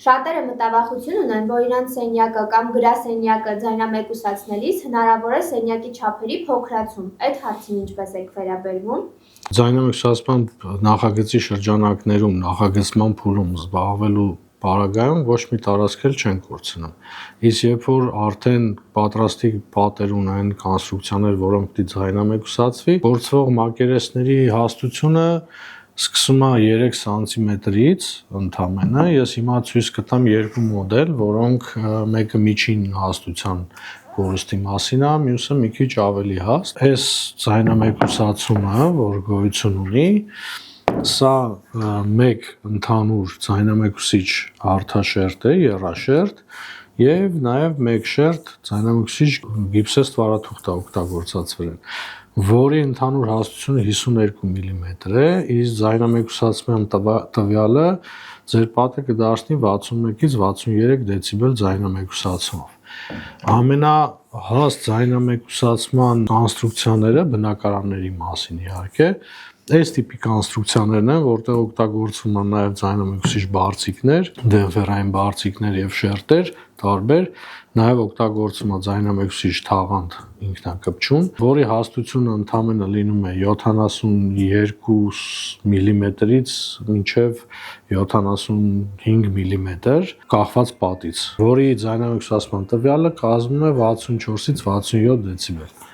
Շատերը մտավախություն ունեն, որ իրանց սենյակը կամ գրասենյակը ձայնամեկուսացնելիս հնարավոր է սենյակի չափերի փոքրացում։ Այդ հարցին ինչպես եք վերաբերվում։ Ձայնամեկուսացման նախագծի շրջանակներում, նախագծման փուլում զբաղվելու պարագայում ոչ մի տարածք էլ չեն կորցնում։ Իսկ երբ որ արդեն պատրաստի պատեր ունեն կոնստրուկցիաներ, որոնք պիտի ձայնամեկուսացվի, կորցվող մակերեսների հաստությունը սկսում է 3 սանտիմետրից ընդամենը։ Ես հիմա ցույց կտամ երկու մոդել, որոնք մեկը միջին հաստության կորստի մասին է, մյուսը մի քիչ ավելի հաստ։ Այս ձայնամեկուսացումը, որ գոյություն ունի, սա մեկ ընդհանուր ձայնամեկուսիչ հարթաշերտ է, եռաշերտ, եւ նաեւ մեկ շերտ ձայնամեկուսիչ գիպսե ստվարաթուղթ է օգտագործած վրան, որի ընդհանուր հաստությունը 52 մմ է, իսկ ձայնամեկուսացման տվյալը ձեր պատը կդարձնի 61-ից 63 դեցիբել ձայնամեկուսացումով։ Ամենահաստ ձայնամեկուսացման կոնստրուկցիաները բնակարանների մասին իհարկե, այս տիպի կոնստրուկցիաներն են, որտեղ օգտագործվում են նաև ձայնամեկուսիչ բարձիկներ, դեմպֆերային բարձիկներ եւ շերտեր տարբեր, նաև օգտագործվում է ձայնամեկուսիչ թաղանթ ինքնակպչուն, որի հաստությունը ընդամենը լինում է 72 մմ-ից մինչև 75 մմ, կախված պատից, որի ձայնամեկուսացման տվյալը կազմում է 64-ից 67 դեցիբել։